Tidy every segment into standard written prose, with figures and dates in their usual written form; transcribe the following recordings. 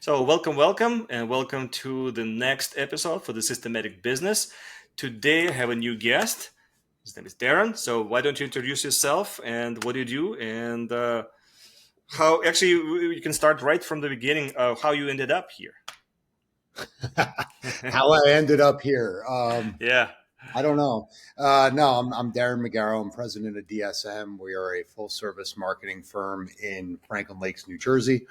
So, welcome, and welcome to the next episode for the Systematic Business. Today, I have a new guest. His name is Darren. So, why don't you introduce yourself and what do you do, and how? Actually, you can start right from the beginning. How you ended up here? How I ended up here. Yeah. I don't know. No, I'm Darren Magarro. I'm president of DSM. We are a full service marketing firm in Franklin Lakes, New Jersey.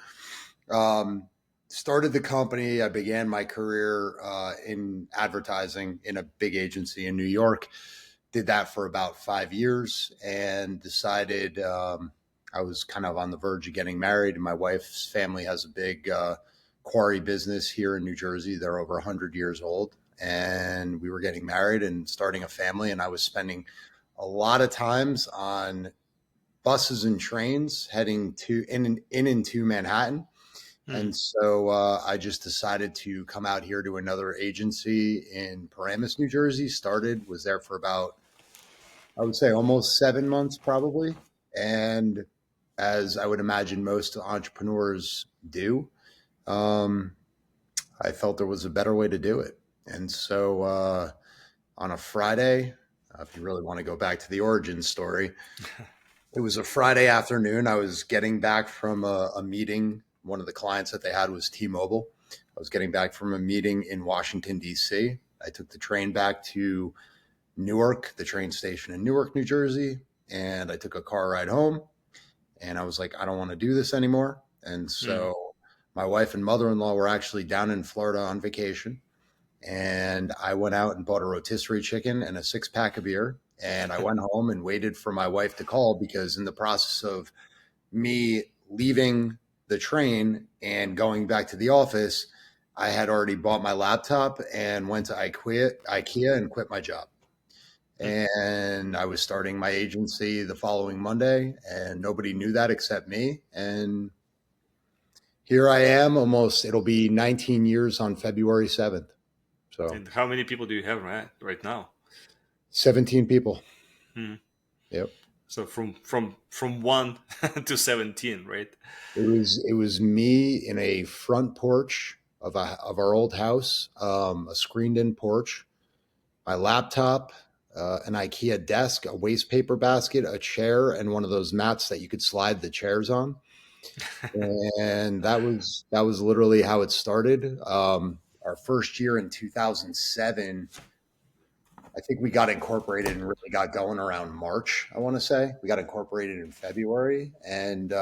Started the company. I began my career in advertising in a big agency in New York. Did that for about 5 years and decided I was kind of on the verge of getting married. My wife's family has a big quarry business here in New Jersey. They're over 100 years old. And we were getting married and starting a family. And I was spending a lot of times on buses and trains heading to in and to Manhattan. And so I just decided to come out here to another agency in Paramus, New Jersey. Was there for about, I would say, almost 7 months probably. And as I would imagine most entrepreneurs do, um, I felt there was a better way to do it. And so on a Friday, if you really want to go back to the origin story, it was a Friday afternoon. I was getting back from a meeting. One of the clients that they had was T-Mobile. I was getting back from a meeting in Washington, D.C. I took the train back to Newark, the train station in Newark, New Jersey, and I took a car ride home. And I was like, I don't want to do this anymore. And so my wife and mother-in-law were actually down in Florida on vacation. And I went out and bought a rotisserie chicken and a 6-pack of beer. And I went home and waited for my wife to call because in the process of me leaving the train and going back to the office, I had already bought my laptop and went to IKEA and quit my job. And I was starting my agency the following Monday, and nobody knew that except me. And here I am, it'll be 19 years on February 7th. So And how many people do you have right now? 17 people. Hmm. Yep. So from 1 to 17, right? It was me in a front porch of our old house, a screened in porch, my laptop, an IKEA desk, a waste paper basket, a chair, and one of those mats that you could slide the chairs on. And that was literally how it started. Our first year in 2007, I think we got incorporated and really got going around March. I want to say we got incorporated in February, and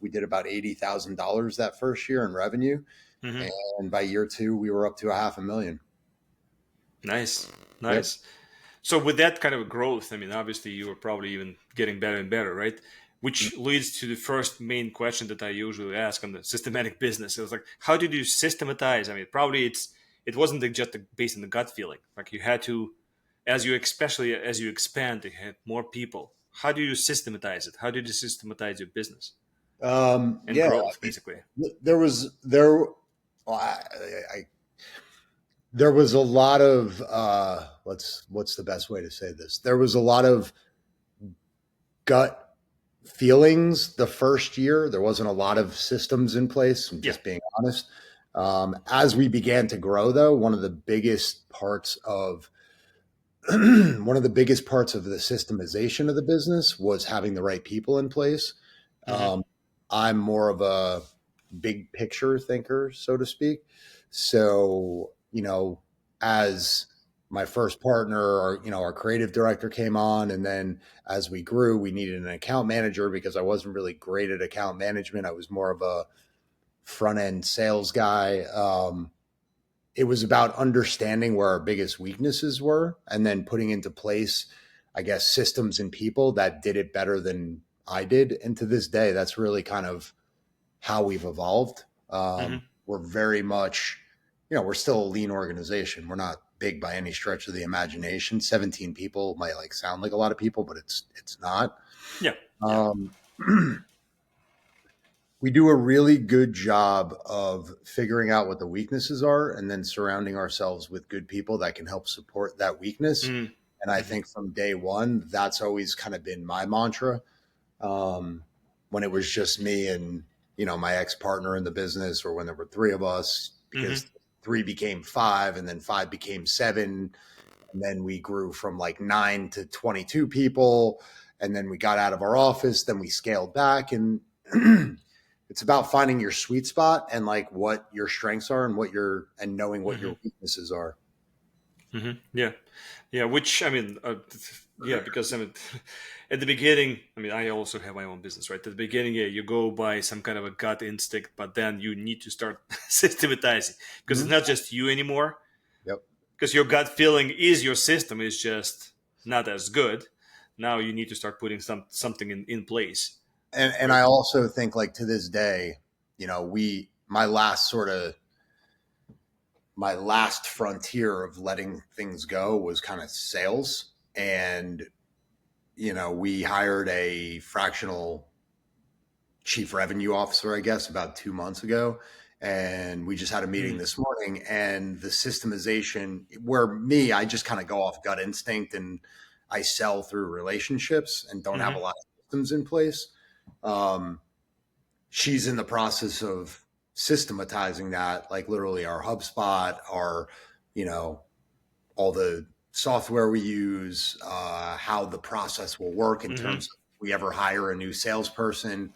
we did about $80,000 that first year in revenue. Hmm. And by year two, we were up to $500,000. Nice, Yep. nice. So with that kind of growth, I mean, obviously you were probably even getting better and better, right? Which leads to the first main question that I usually ask on the systematic business. It was like, how did you systematize? I mean, probably it wasn't just based on the gut feeling. Like you had to, especially as you expand, you had more people. How do you systematize it? How did you systematize your business and Yeah. growth, basically? There was there. Well, there was a lot of what's the best way to say this? There was a lot of gut feelings the first year. There wasn't a lot of systems in place. I'm Yeah. just being honest. As we began to grow, though, one of the biggest parts of one of the biggest parts of the systemization of the business was having the right people in place. Hmm. Um, I'm more of a big picture thinker, so to speak. So, as my first partner, our creative director came on, and then as we grew, we needed an account manager because I wasn't really great at account management. I was more of a front end sales guy. It was about understanding where our biggest weaknesses were and then putting into place, I guess, systems and people that did it better than I did. And to this day, that's really kind of how we've evolved. Hmm. We're very much, we're still a lean organization. We're not big by any stretch of the imagination. 17 people might sound like a lot of people, but it's not. Yeah. Yeah. Um, we do a really good job of figuring out what the weaknesses are and then surrounding ourselves with good people that can help support that weakness. Mm-hmm. And I think from day one, that's always kind of been my mantra. When it was just me and my ex-partner in the business, or when there were three of us, Mm-hmm. because three became five, and then five became seven. And then we grew from like 9 to 22 people. And then we got out of our office, then we scaled back. And it's about finding your sweet spot and like what your strengths are and and knowing what Mm-hmm. your weaknesses are. Mm-hmm. Yeah. Yeah. Which, I mean, yeah, because I mean, at the beginning, I mean, I also have my own business, right? At the beginning, yeah, you go by some kind of a gut instinct, but then you need to start systematizing because it's Mhm. not just you anymore. Yep. Because your gut feeling is your system is just not as good. Now you need to start putting something in place, And right? I also think, like, to this day, my last sort of my last frontier of letting things go was kind of sales. And, we hired a fractional chief revenue officer, I guess, about 2 months ago. And we just had a meeting Mm-hmm. this morning, and the systemization, where I just kind of go off gut instinct, and I sell through relationships and don't have a Mm-hmm. lot of systems in place. Um, she's in the process of systematizing that, like literally our HubSpot, our, you know, all the software we use, how the process will work in Mm-hmm. terms of if we ever hire a new salesperson,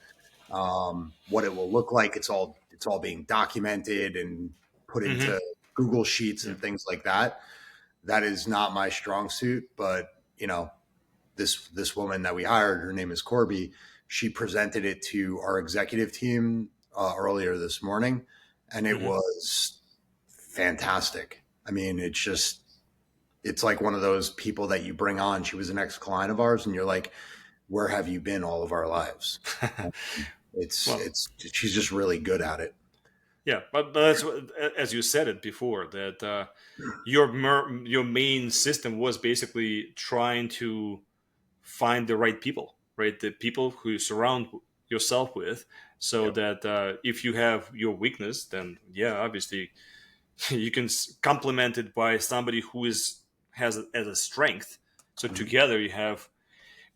what it will look like. It's all being documented and put Mm-hmm. into Google Sheets Yeah. and things like that. That is not my strong suit, but this woman that we hired, her name is Corby. She presented it to our executive team earlier this morning, and it Mm-hmm. was fantastic. I mean, it's like one of those people that you bring on. She was an ex client of ours, and you're like, where have you been all of our lives? Well, She's just really good at it. yeah, but that's as you said it before that your main system was basically trying to find the right people, right? The people who you surround yourself with, so Yep. that if you have your weakness, then yeah, obviously you can complement it by somebody who is has as a strength. So Mhm. together you have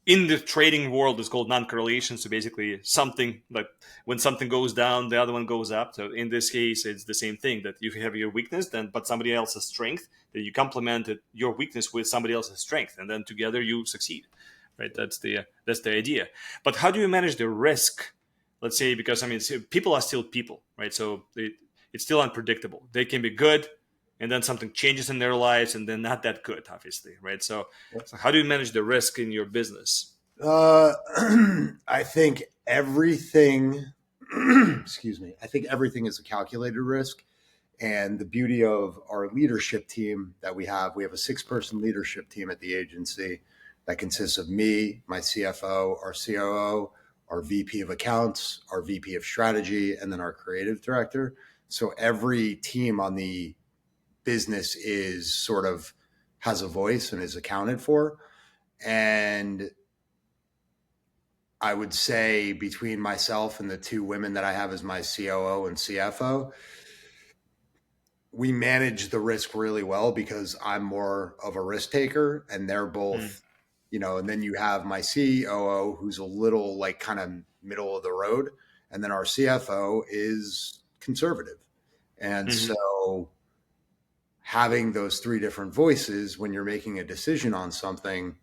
in the trading world it's called non-correlation. So basically something like when something goes down, the other one goes up. So in this case, it's the same thing that you have your weakness, then but somebody else's strength, that you complemented your weakness with somebody else's strength, and then together you succeed. Right? That's the idea. But how do you manage the risk? Let's say because I mean people are still people, right? So it's still unpredictable. They can be good, and then something changes in their lives, and then not that good, obviously, right? So how do you manage the risk in your business? Uh, I think everything, excuse me, I think everything is a calculated risk. And the beauty of our leadership team that we have a 6-person leadership team at the agency that consists of me, my CFO, our COO, our VP of accounts, our VP of strategy, and then our creative director. So every team on the business is sort of has a voice and is accounted for. And I would say between myself and the two women that I have as my COO and CFO, we manage the risk really well because I'm more of a risk taker and they're Mm. both, and then you have my COO who's a little like kind of middle of the road. And then our CFO is conservative. And Hmm. so having those three different voices when you're making a decision on something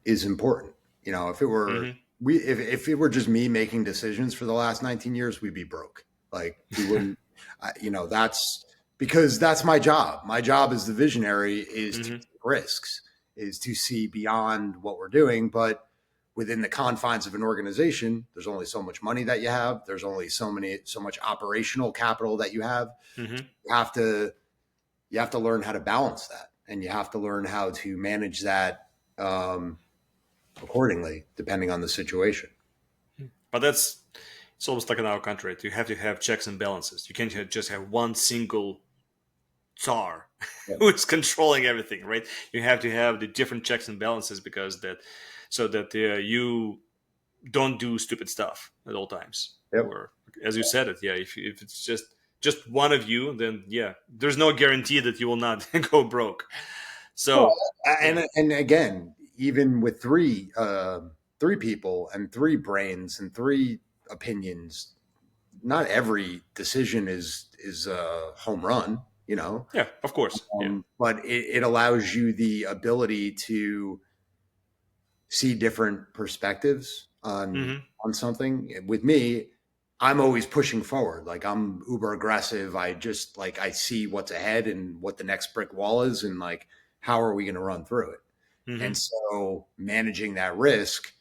is important. If it were Hmm. if it were just me making decisions for the last 19 years, we'd be broke. Like we wouldn't, that's because that's my job. My job as the visionary is to Hmm. take risks, is to see beyond what we're doing. But within the confines of an organization, there's only so much money that you have. There's only so much operational capital that you have. Hmm. You have to learn how to balance that, and you have to learn how to manage that accordingly, depending on the situation. But it's almost like in our country, right? You have to have checks and balances. You can't just have one single czar Yep. who is controlling everything, right? You have to have the different checks and balances because that so that you don't do stupid stuff at all times. Yep. Or as you said it, yeah, if it's just one of you, then yeah, there's no guarantee that you will not go broke. Well, So yeah. and again, even with three people and three brains and three opinions. Not every decision is a home run, Yeah, of course. Yeah. but it allows you the ability to see different perspectives Mm-hmm. on something. With me, I'm always pushing forward. Like I'm uber aggressive. I just like I see what's ahead and what the next brick wall is, and like how are we going to run through it. Mm-hmm. And so managing that risk,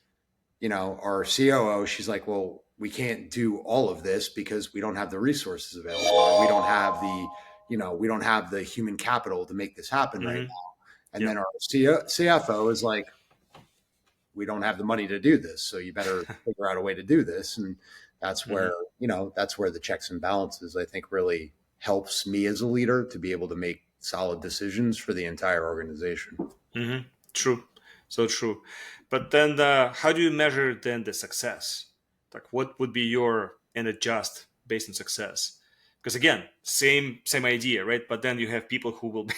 our COO, she's like, well, we can't do all of this because we don't have the resources available. Or we don't have we don't have the human capital to make this happen right Mm-hmm. now. And Yeah. then our CFO is like, we don't have the money to do this. So you better figure out a way to do this. And that's Mm-hmm. where, that's where the checks and balances, I think, really helps me as a leader to be able to make solid decisions for the entire organization. Mm-hmm. True. So true. But then how do you measure then the success? Like what would be your and adjust based on success? Because again, same idea, right? But then you have people who will be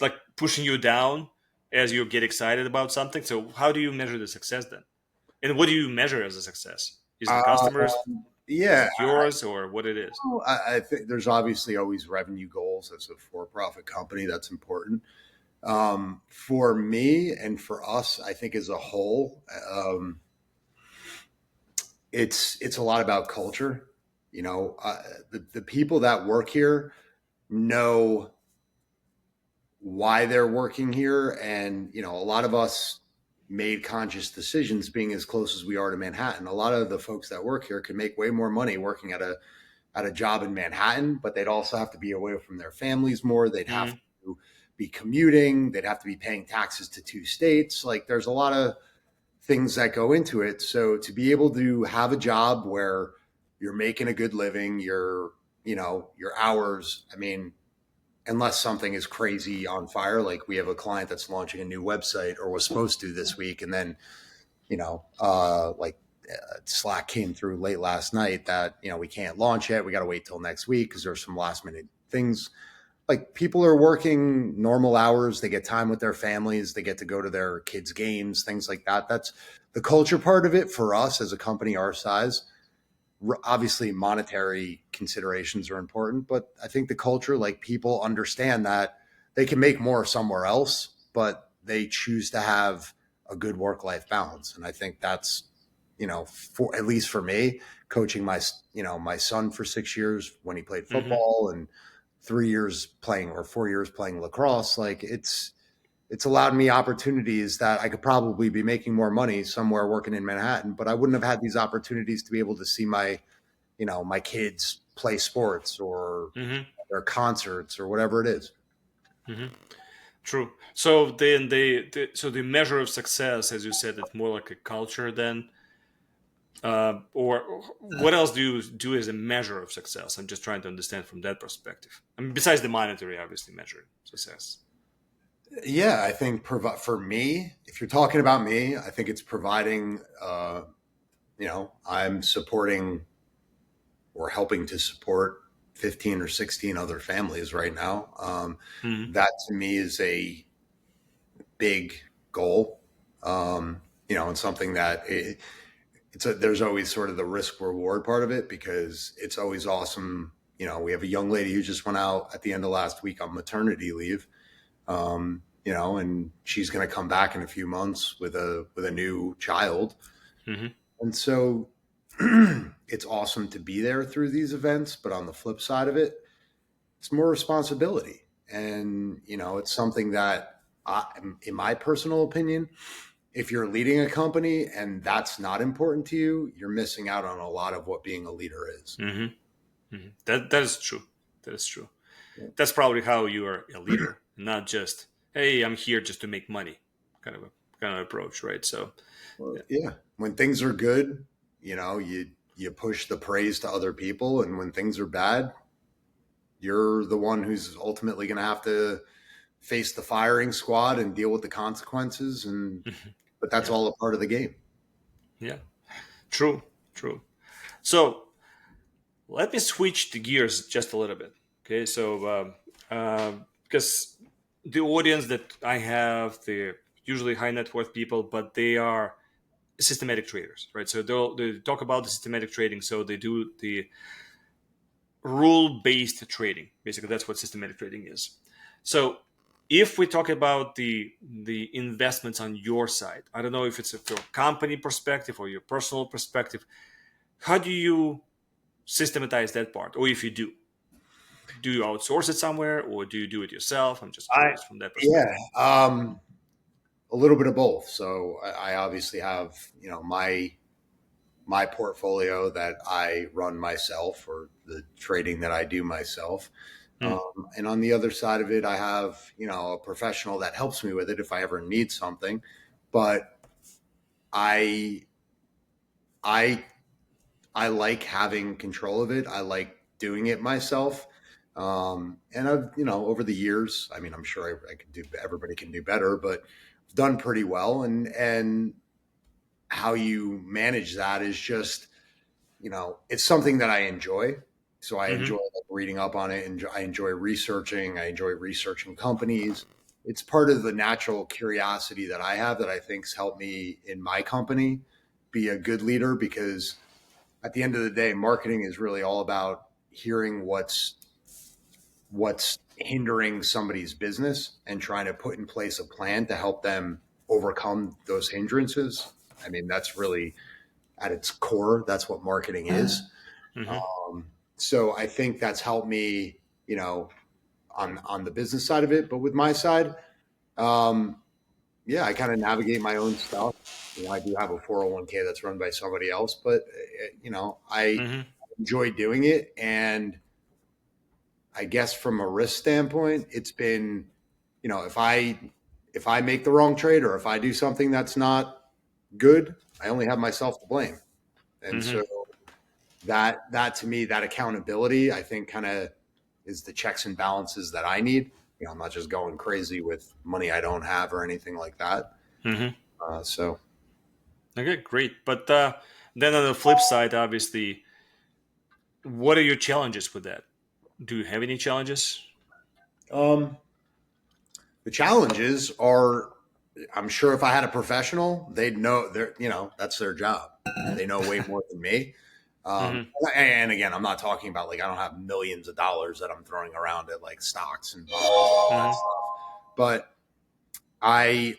like pushing you down as you get excited about something. So how do you measure the success then? And what do you measure as a success? Is it Uh, customers? Is yeah, it yours or what it is? I think there's obviously always revenue goals as a for-profit company. That's important. For me and for us, I think as a whole, it's a lot about culture. The people that work here know why they're working here, and a lot of us made conscious decisions being as close as we are to Manhattan. A lot of the folks that work here can make way more money working at a job in Manhattan, but they'd also have to be away from their families more. They'd have Mm-hmm. to be commuting. They'd have to be paying taxes to two states. Like there's a lot of things that go into it. So to be able to have a job where you're making a good living, your hours, I mean, unless something is crazy on fire, like we have a client that's launching a new website or was supposed to this week. And then, Slack came through late last night that, we can't launch yet. We got to wait till next week because there's some last minute things. Like people are working normal hours. They get time with their families. They get to go to their kids' games, things like that. That's the culture part of it for us as a company our size. Obviously, monetary considerations are important, but I think the culture, like people understand that they can make more somewhere else, but they choose to have a good work-life balance. And I think that's, for at least for me, coaching my son for 6 years when he played Mm-hmm. football and 3 years playing or 4 years playing lacrosse, like it's allowed me opportunities that I could probably be making more money somewhere working in Manhattan, but I wouldn't have had these opportunities to be able to see my kids play sports or Mm-hmm. their concerts or whatever it is. Mm-hmm. True. So then so the measure of success, as you said, it's more like a culture then. Or what else do you do as a measure of success? I'm just trying to understand from that perspective. I mean, besides the monetary, obviously, measure success. Yeah, I think for me, if you're talking about me, I think it's providing, I'm supporting or helping to support 15 or 16 other families right now. Mm-hmm. That to me is a big goal, and something that there's always sort of the risk reward part of it because it's always awesome. We have a young lady who just went out at the end of last week on maternity leave, and she's going to come back in a few months with a new child. Mm-hmm. And so it's awesome to be there through these events. But on the flip side of it, it's more responsibility. And, it's something that, in my personal opinion, if you're leading a company and that's not important to you, you're missing out on a lot of what being a leader is. Mm-hmm. Mm-hmm. That is true. That is true. That's probably how you are a leader, not just hey, I'm here just to make money, kind of approach, right? So, Well, yeah. yeah. When things are good, you push the praise to other people. And when things are bad, you're the one who's ultimately going to have to face the firing squad and deal with the consequences. But that's Yeah, all a part of the game. yeah, true, true. So let me switch the gears just a little bit. Okay, so because the audience that I have, they're usually high net worth people, but they are systematic traders, right? So they talk about the systematic trading. So they do the rule-based trading. Basically, that's what systematic trading is. So if we talk about the investments on your side, I don't know if it's from your company perspective or your personal perspective, how do you systematize that part? Or if you do you outsource it somewhere or do you do it yourself? I'm just I curious from that yeah, perspective. a little bit of both. So I obviously have my portfolio that I run myself, or the trading that I do myself. Hmm. And on the other side of it, I have a professional that helps me with it if I ever need something. But I I I like having control of it. I like doing it myself. And I've, over the years, I mean, I'm sure I could do, everybody can do better, but I've done pretty well. And how you manage that is just, it's something that I enjoy. So I enjoy Hmm. like, reading up on it, and I enjoy researching. I enjoy researching companies. It's part of the natural curiosity that I have that I think's helped me in my company be a good leader, because at the end of the day, marketing is really all about hearing what's hindering somebody's business and trying to put in place a plan to help them overcome those hindrances. I mean, that's really at its core, that's what marketing is. Hmm. So I think that's helped me, on the business side of it. But with my side, um, yeah, I kind of navigate my own stuff. I do have a 401k that's run by somebody else, but I Hmm. enjoy doing it. And I guess from a risk standpoint, it's been, if I make the wrong trade, or if I do something that's not good, I only have myself to blame. And Hmm. so that to me, that accountability, I think, kind of is the checks and balances that I need. I'm not just going crazy with money I don't have or anything like that. Hmm. So Okay, great. But then on the flip side, obviously, what are your challenges with that? Do you have any challenges? um, the challenges are, I'm sure if I had a professional, they'd know, that's their job. They know way more than me. Um, Hmm. and again, I'm not talking about like I don't have millions of dollars that I'm throwing around at like stocks and bonds and all that Hmm. stuff. But I,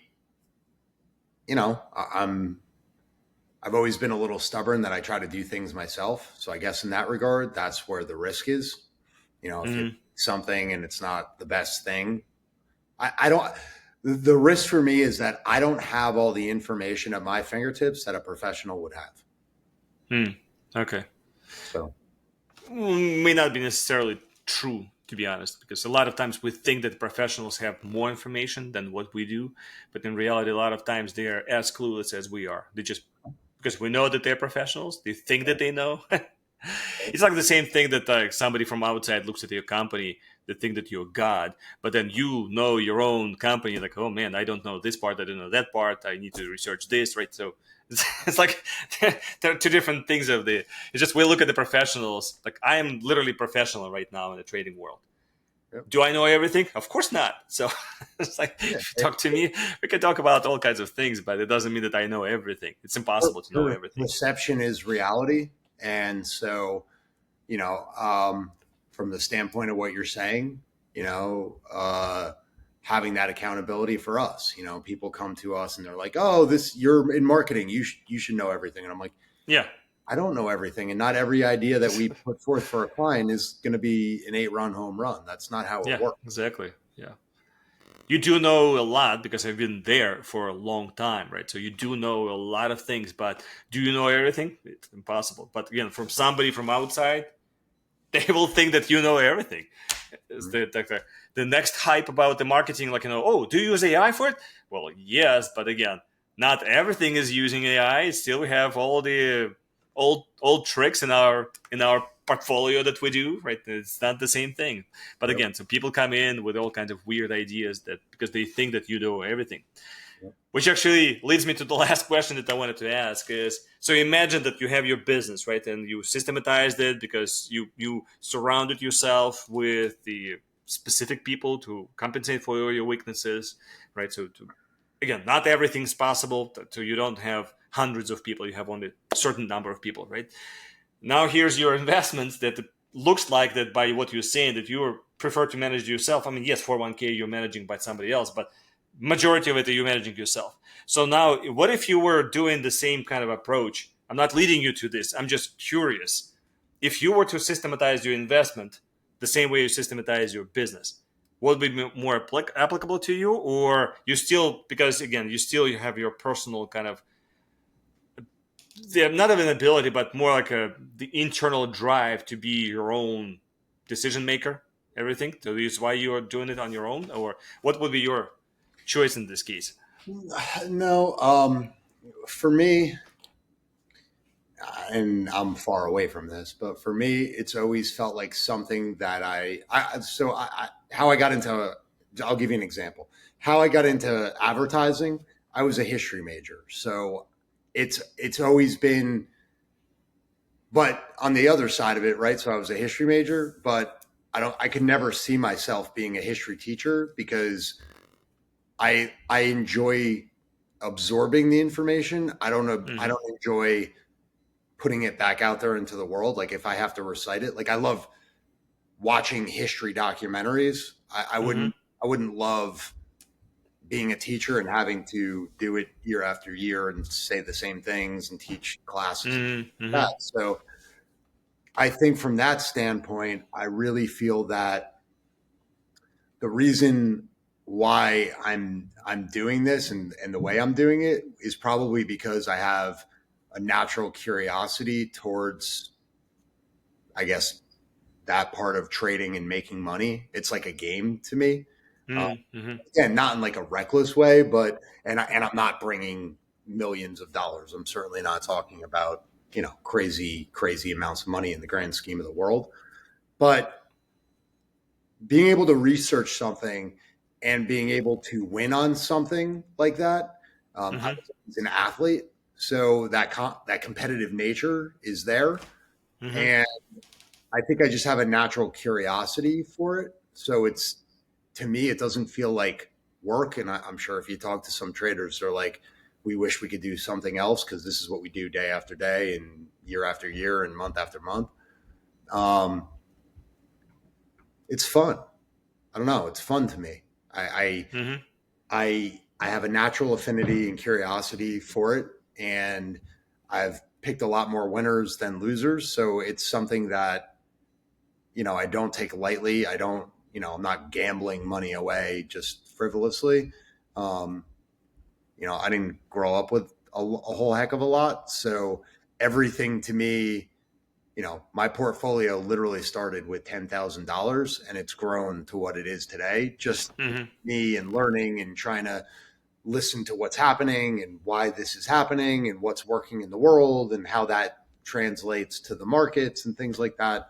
I'm I've always been a little stubborn that I try to do things myself. So I guess in that regard, that's where the risk is. If you Hmm. something and it's not the best thing, I don't. The risk for me is that I don't have all the information at my fingertips that a professional would have. Hmm. Okay. So May not be necessarily true, to be honest, because a lot of times we think that professionals have more information than what we do, but in reality, a lot of times they are as clueless as we are. They just because we know that they're professionals, they think that they know. It's like the same thing that like somebody from outside looks at your company, they think that you're God, but then you know your own company, like, oh man, I don't know this part, I don't know that part, I need to research this, right? So it's like there are two different things of the. It's just we look at the professionals. Like I am literally professional right now in the trading world. yep. Do I know everything? Of course not. So it's like Yeah, if you talk to me, we can talk about all kinds of things, but it doesn't mean that I know everything. It's impossible to know everything. perception is reality, and so you know, um, from the standpoint of what you're saying, having that accountability for us. People come to us and they're like, "Oh, this you're in marketing. You should know everything." And I'm like, Yeah. I don't know everything, and not every idea that we put forth for a client is going to be an 8-run home run. That's not how it Yeah. works. Exactly. Yeah. You do know a lot because I've been there for a long time, right? So you do know a lot of things, but do you know everything? It's impossible. But again, from somebody from outside, they will think that you know everything. Is the next hype about the marketing, like, oh, do you use AI for it? Well, yes, but again, not everything is using AI. Still, we have all the old tricks in our portfolio that we do, right? It's not the same thing. But Yep. again, so people come in with all kinds of weird ideas that because they think that you know everything. Yep. Which actually leads me to the last question that I wanted to ask is, so imagine that you have your business, right? And you systematized it because you surrounded yourself with the specific people to compensate for your weaknesses, right? So again, not everything's possible. So you don't have hundreds of people, you have only a certain number of people, right? Now here's your investments that looks like that by what you're saying that you prefer to manage yourself. I mean, yes, 401k you're managing by somebody else, but majority of it you're managing yourself. So now what if you were doing the same kind of approach? I'm not leading you to this. I'm just curious. If you were to systematize your investment the same way you systematize your business, what would be more applicable to you? Or you still, because again, you have your personal kind of, not of an ability, but more like the internal drive to be your own decision maker, everything. So this is why you are doing it on your own, or what would be your choice in this case? No, for me, and I'm far away from this, but for me, it's always felt like something that how I got into, I'll give you an example. How I got into advertising, I was a history major. So it's always been, but on the other side of it, right? So I was a history major, but I could never see myself being a history teacher because I enjoy absorbing the information. I don't know. Mm-hmm. I don't enjoy putting it back out there into the world. Like if I have to recite it, like I love watching history documentaries. Mm-hmm. I wouldn't love being a teacher and having to do it year after year and say the same things and teach classes and Mm-hmm. that. So I think from that standpoint, I really feel that the reason why I'm doing this and the way I'm doing it is probably because I have a natural curiosity towards, I guess, that part of trading and making money. It's like a game to me. Mm-hmm. Again, not in like a reckless way, but I'm not bringing millions of dollars. I'm certainly not talking about crazy amounts of money in the grand scheme of the world. But being able to research something and being able to win on something like that, I Mm-hmm. was an athlete, so that competitive nature is there, Mm-hmm. and I think I just have a natural curiosity for it. So it's, to me, it doesn't feel like work. And I'm sure if you talk to some traders, they're like, we wish we could do something else because this is what we do day after day and year after year and month after month. Um, it's fun. I don't know. It's fun to me. Mm-hmm. I have a natural affinity and curiosity for it, and I've picked a lot more winners than losers. So it's something that I don't take lightly. I don't, I'm not gambling money away just frivolously. Um, I didn't grow up with a whole heck of a lot. So everything to me, my portfolio literally started with $10,000 and it's grown to what it is today. Just Mm-hmm. me and learning and trying to listen to what's happening and why this is happening and what's working in the world and how that translates to the markets and things like that.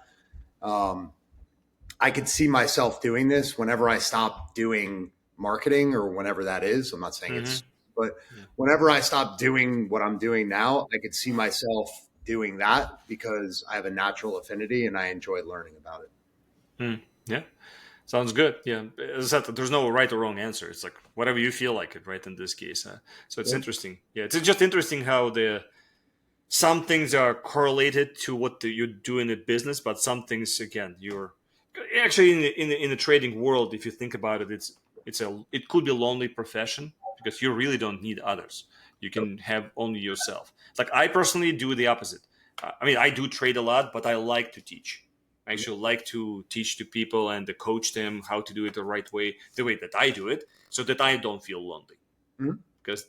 I could see myself doing this whenever I stop doing marketing or whenever that is. I'm not saying Mm-hmm. but Yeah. whenever I stop doing what I'm doing now, I could see myself doing that because I have a natural affinity and I enjoy learning about it. Mm. Yeah. Sounds good. Yeah. As I said, there's no right or wrong answer. It's like whatever you feel like it, right? In this case. So it's Yeah. interesting. Yeah. It's just interesting how some things are correlated to what you do in the business, but some things, again, you're actually in the trading world. If you think about it, it could be a lonely profession because you really don't need others. You can have only yourself. It's like I personally do the opposite. I mean, I do trade a lot, but I like to teach. I actually like to teach to people and to coach them how to do it the right way, the way that I do it, so that I don't feel lonely. Mhm. Because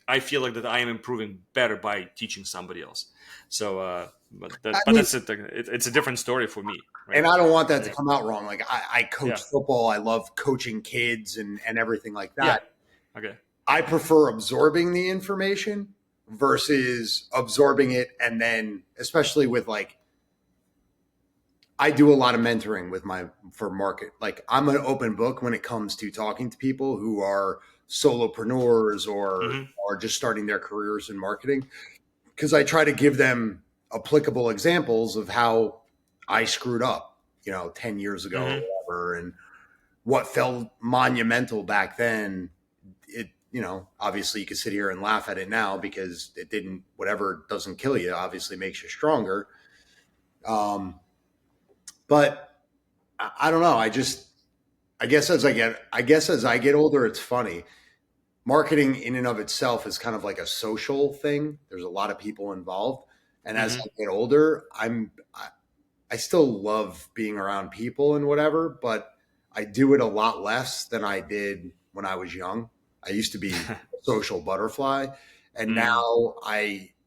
I feel like that I am improving better by teaching somebody else. So, I but mean, that's it. It's a different story for me, right? and I don't want that to Yeah, come out wrong. Like I yeah, coach football. I love coaching kids and everything like yeah. that. Okay. I prefer absorbing the information versus absorbing it. And then, especially with like, I do a lot of mentoring for market. Like I'm an open book when it comes to talking to people who are solopreneurs or Mm-hmm. are just starting their careers in marketing. Cause I try to give them applicable examples of how I screwed up, 10 years ago or Mm-hmm. whatever. And what felt monumental back then, it obviously you could sit here and laugh at it now because whatever doesn't kill you obviously makes you stronger. But I don't know. I guess as I get older, it's funny. Marketing in and of itself is kind of like a social thing. There's a lot of people involved. And as I get older, I still love being around people and whatever, but I do it a lot less than I did when I was young. I used to be a social butterfly, and now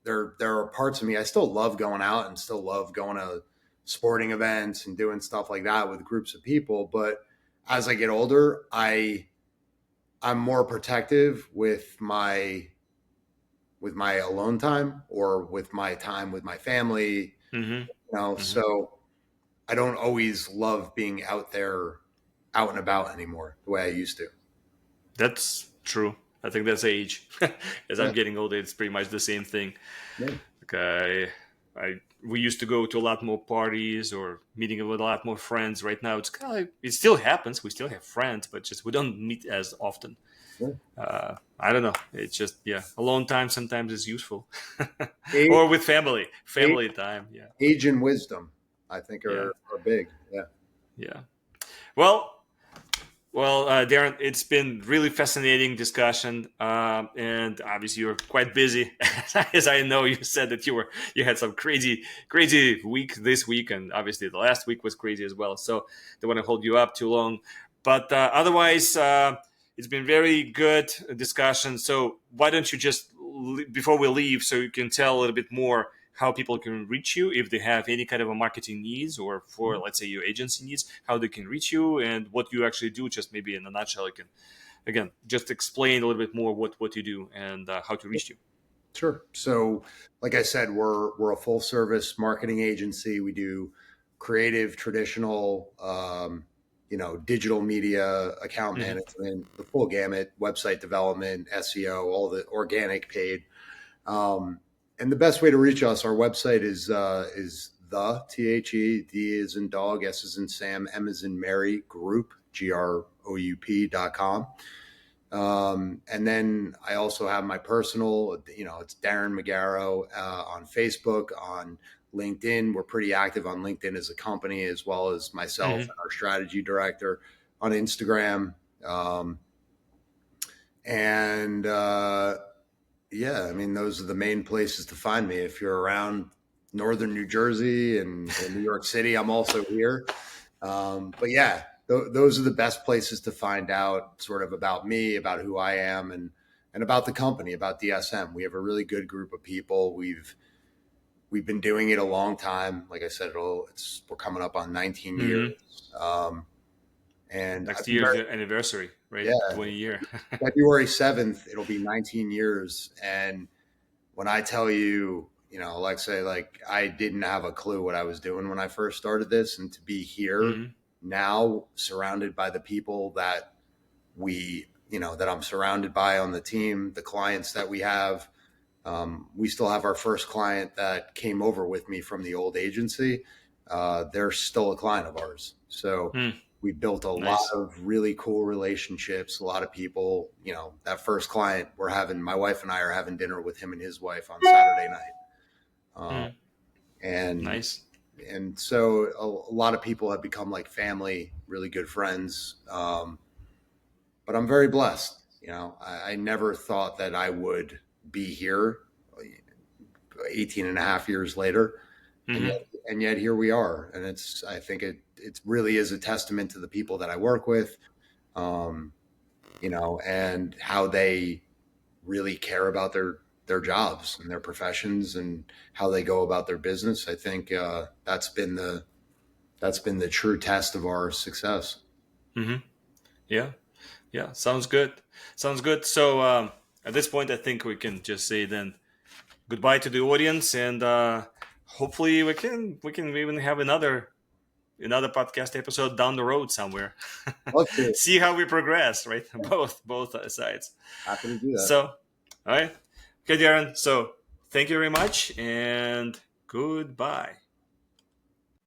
there are parts of me, I still love going out and still love going to sporting events and doing stuff like that with groups of people. But as I get older, I'm more protective with my alone time or with my time with my family, so I don't always love being out and about anymore the way I used to. That's true. I think that's age. As I'm getting older, it's pretty much the same thing. Yeah. Okay. We used to go to a lot more parties or meeting with a lot more friends. Right now, it's kind of like, it still happens. We still have friends, but just we don't meet as often. Yeah. I don't know. It's just, alone time sometimes is useful. Age, or with family time. Yeah. Age and wisdom, I think, are big. Yeah. Yeah. Well, Darren, it's been really fascinating discussion, and obviously you're quite busy. As I know, you said that you had some crazy week this week, and obviously the last week was crazy as well. So don't want to hold you up too long, but otherwise, it's been very good discussion. So why don't you just before we leave, so you can tell a little bit more how people can reach you if they have any kind of a marketing needs, or for, let's say, your agency needs, how they can reach you and what you actually do. Just maybe in a nutshell, you can, again, just explain a little bit more what you do and how to reach you. Sure. So, like I said, we're a full service marketing agency. We do creative, traditional, digital media, account management, the full gamut, website development, SEO, all the organic, paid. And the best way to reach us, our website is the D is in dog, S is in Sam, M is in Mary group, GROUP.com. And then I also have my personal, it's Darren Magarro on Facebook, on LinkedIn. We're pretty active on LinkedIn as a company, as well as myself and our strategy director on Instagram. I mean, those are the main places to find me. If you're around northern New Jersey and New York City, I'm also here. But yeah, those are the best places to find out sort of about me, about who I am, and about the company, about DSM. We have a really good group of people. We've been doing it a long time. Like I said, we're coming up on 19 years. And next year's anniversary, right? Yeah, 20 year. February 7th, it'll be 19 years. And when I tell you, like I didn't have a clue what I was doing when I first started this, and to be here now surrounded by the people that that I'm surrounded by on the team, the clients that we have. We still have our first client that came over with me from the old agency. They're still a client of ours. So we built a lot of really cool relationships, a lot of people. That first client, my wife and I are having dinner with him and his wife on Saturday night. And nice. And so a lot of people have become like family, really good friends. But I'm very blessed. I never thought that I would be here 18 and a half years later. And yet here we are. And I think it really is a testament to the people that I work with, and how they really care about their jobs and their professions and how they go about their business. I think that's been the true test of our success. Yeah, sounds good. So at this point, I think we can just say then goodbye to the audience, and hopefully we can even have another podcast episode down the road somewhere. See how we progress, right? Both sides. Happy to do that. So, all right. Okay, Darren. So thank you very much, and goodbye.